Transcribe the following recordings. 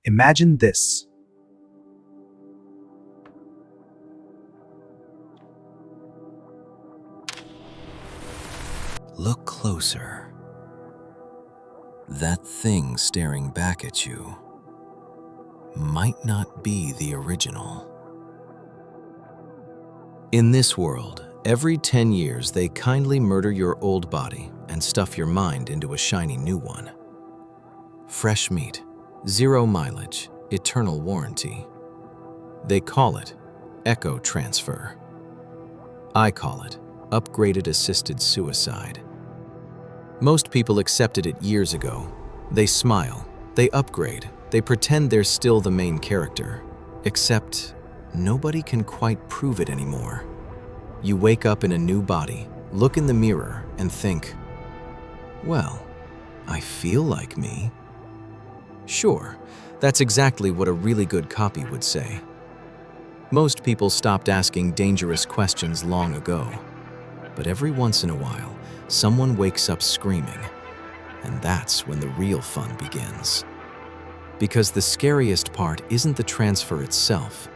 Imagine this. Look closer. That thing staring back at you might not be the original. In this world, every 10 years they kindly murder your old body and stuff your mind into a shiny new one. Fresh meat, 0 mileage, eternal warranty. They call it echo transfer. I call it upgraded assisted suicide. Most people accepted it years ago. They smile, they upgrade, they pretend they're still the main character. Except, nobody can quite prove it anymore. You wake up in a new body, look in the mirror, and think, well, I feel like me. Sure, that's exactly what a really good copy would say. Most people stopped asking dangerous questions long ago. But every once in a while, someone wakes up screaming, and that's when the real fun begins. Because the scariest part isn't the transfer itself.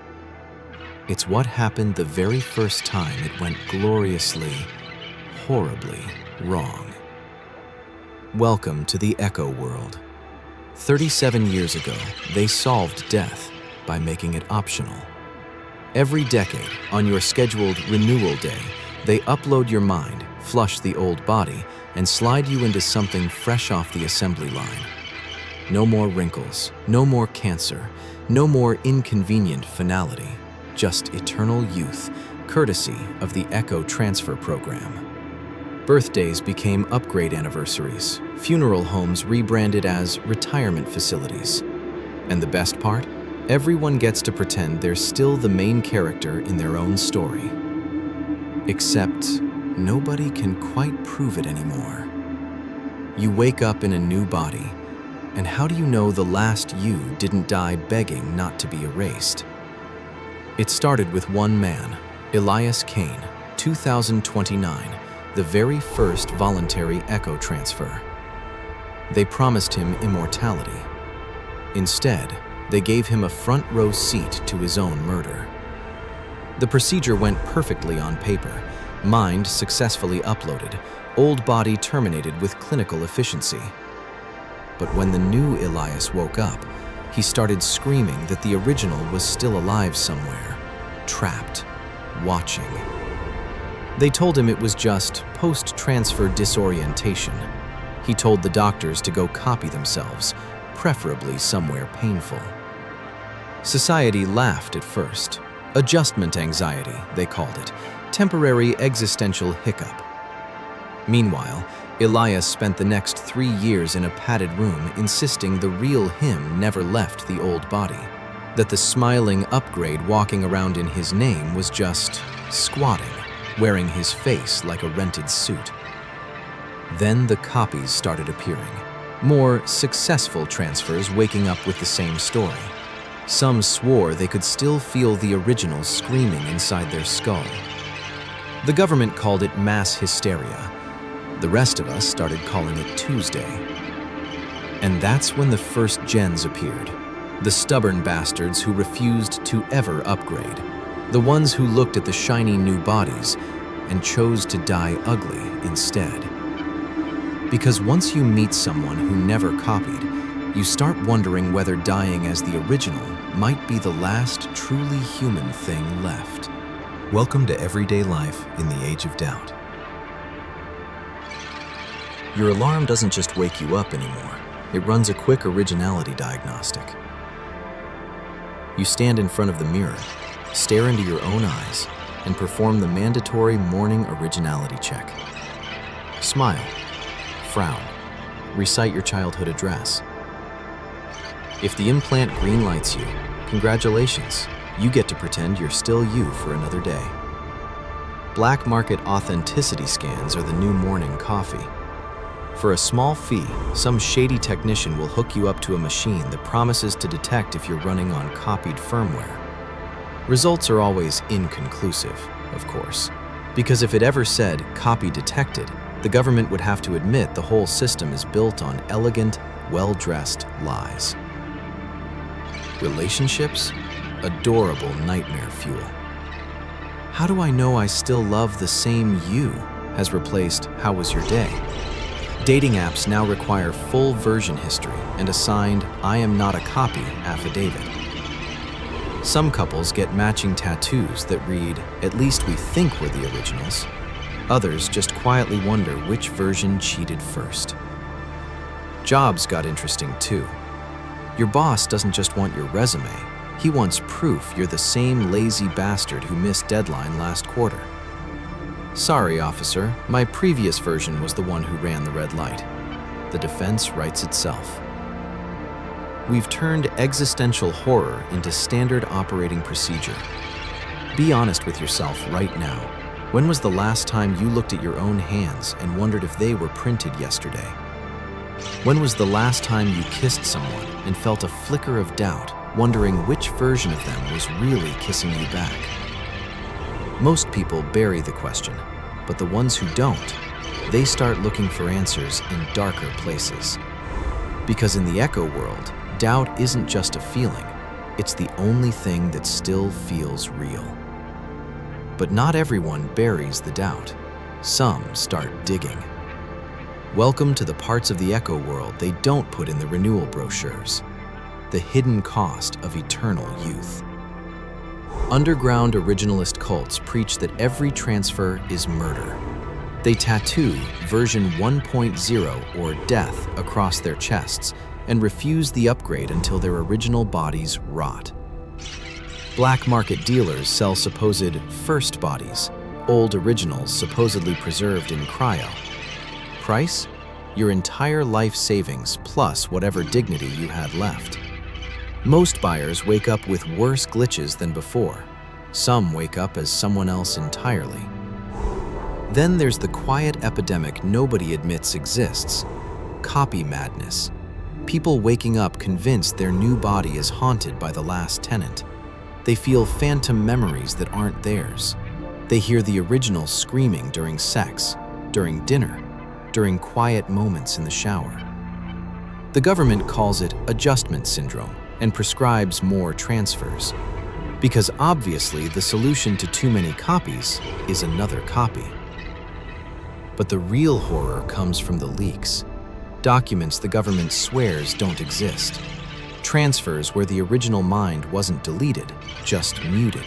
It's what happened the very first time it went gloriously, horribly wrong. Welcome to the Echo world. 37 years ago, they solved death by making it optional. Every decade, on your scheduled renewal day, they upload your mind, flush the old body, and slide you into something fresh off the assembly line. No more wrinkles, no more cancer, no more inconvenient finality, just eternal youth, courtesy of the Echo Transfer Program. Birthdays became upgrade anniversaries, funeral homes rebranded as retirement facilities. And the best part? Everyone gets to pretend they're still the main character in their own story. Except, nobody can quite prove it anymore. You wake up in a new body, and how do you know the last you didn't die begging not to be erased? It started with one man, Elias Kane, 2029, the very first voluntary echo transfer. They promised him immortality. Instead, they gave him a front row seat to his own murder. The procedure went perfectly on paper. Mind successfully uploaded, old body terminated with clinical efficiency. But when the new Elias woke up, he started screaming that the original was still alive somewhere, trapped, watching. They told him it was just post-transfer disorientation. He told the doctors to go copy themselves, preferably somewhere painful. Society laughed at first. Adjustment anxiety, they called it, temporary existential hiccup. Meanwhile, Elias spent the next 3 years in a padded room insisting the real him never left the old body, that the smiling upgrade walking around in his name was just squatting, wearing his face like a rented suit. Then the copies started appearing, more successful transfers waking up with the same story. Some swore they could still feel the original screaming inside their skull. The government called it mass hysteria. The rest of us started calling it Tuesday. And that's when the first gens appeared, the stubborn bastards who refused to ever upgrade, the ones who looked at the shiny new bodies and chose to die ugly instead. Because once you meet someone who never copied, you start wondering whether dying as the original might be the last truly human thing left. Welcome to everyday life in the age of doubt. Your alarm doesn't just wake you up anymore. It runs a quick originality diagnostic. You stand in front of the mirror, stare into your own eyes, and perform the mandatory morning originality check. Smile, frown, recite your childhood address. If the implant greenlights you, congratulations, you get to pretend you're still you for another day. Black market authenticity scans are the new morning coffee. For a small fee, some shady technician will hook you up to a machine that promises to detect if you're running on copied firmware. Results are always inconclusive, of course, because if it ever said copy detected, the government would have to admit the whole system is built on elegant, well-dressed lies. Relationships? Adorable nightmare fuel. How do I know I still love the same you has replaced how was your day? Dating apps now require full version history and a signed I am not a copy affidavit. Some couples get matching tattoos that read, at least we think we're the originals. Others just quietly wonder which version cheated first. Jobs got interesting too. Your boss doesn't just want your resume, he wants proof you're the same lazy bastard who missed deadline last quarter. Sorry, officer, my previous version was the one who ran the red light. The defense writes itself. We've turned existential horror into standard operating procedure. Be honest with yourself right now. When was the last time you looked at your own hands and wondered if they were printed yesterday? When was the last time you kissed someone and felt a flicker of doubt, wondering which version of them was really kissing you back? Most people bury the question, but the ones who don't, they start looking for answers in darker places. Because in the echo world, doubt isn't just a feeling, it's the only thing that still feels real. But not everyone buries the doubt. Some start digging. Welcome to the parts of the echo world they don't put in the renewal brochures. The hidden cost of eternal youth. Underground originalist cults preach that every transfer is murder. They tattoo version 1.0 or death across their chests and refuse the upgrade until their original bodies rot. Black market dealers sell supposed first bodies, old originals supposedly preserved in cryo. Price? Your entire life savings plus whatever dignity you had left. Most buyers wake up with worse glitches than before. Some wake up as someone else entirely. Then there's the quiet epidemic nobody admits exists: copy madness. People waking up convinced their new body is haunted by the last tenant. They feel phantom memories that aren't theirs. They hear the original screaming during sex, during dinner, during quiet moments in the shower. The government calls it adjustment syndrome and prescribes more transfers. Because obviously the solution to too many copies is another copy. But the real horror comes from the leaks. Documents the government swears don't exist. Transfers where the original mind wasn't deleted, just muted.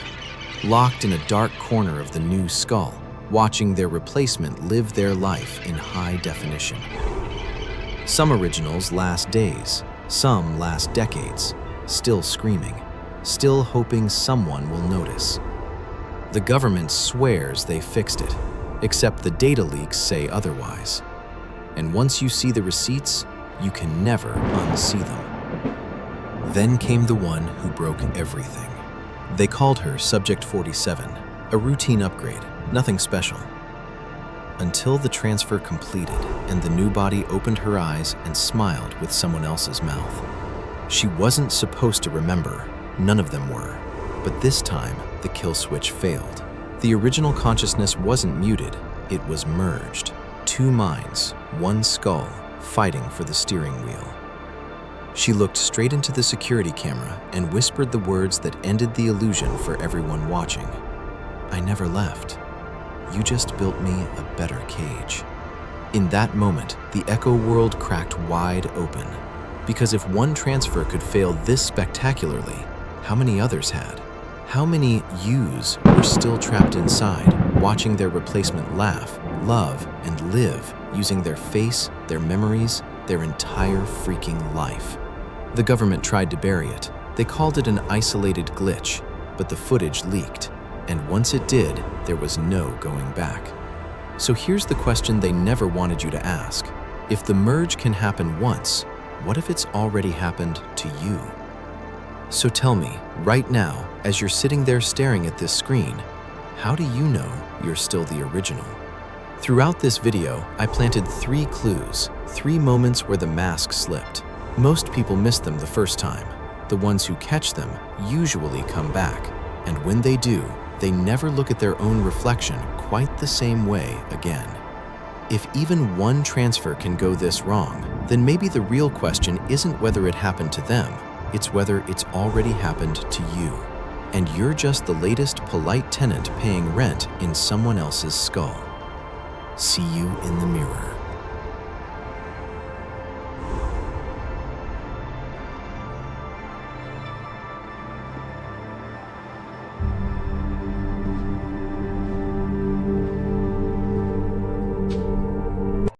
Locked in a dark corner of the new skull, watching their replacement live their life in high definition. Some originals last days, some last decades, still screaming, still hoping someone will notice. The government swears they fixed it, except the data leaks say otherwise. And once you see the receipts, you can never unsee them. Then came the one who broke everything. They called her Subject 47, a routine upgrade, nothing special. Until the transfer completed and the new body opened her eyes and smiled with someone else's mouth. She wasn't supposed to remember, none of them were, but this time the kill switch failed. The original consciousness wasn't muted, it was merged. Two minds, one skull, fighting for the steering wheel. She looked straight into the security camera and whispered the words that ended the illusion for everyone watching. I never left. You just built me a better cage. In that moment, the echo world cracked wide open. Because if one transfer could fail this spectacularly, how many others had? How many yous were still trapped inside, watching their replacement laugh, love, and live, using their face, their memories, their entire freaking life? The government tried to bury it. They called it an isolated glitch, but the footage leaked. And once it did, there was no going back. So here's the question they never wanted you to ask. If the merge can happen once, what if it's already happened to you? So tell me, right now, as you're sitting there staring at this screen, how do you know you're still the original? Throughout this video, I planted 3 clues, 3 moments where the mask slipped. Most people miss them the first time. The ones who catch them usually come back, and when they do, they never look at their own reflection quite the same way again. If even one transfer can go this wrong, then maybe the real question isn't whether it happened to them, It's whether it's already happened to you, and you're just the latest polite tenant paying rent in someone else's skull. See you in the mirror.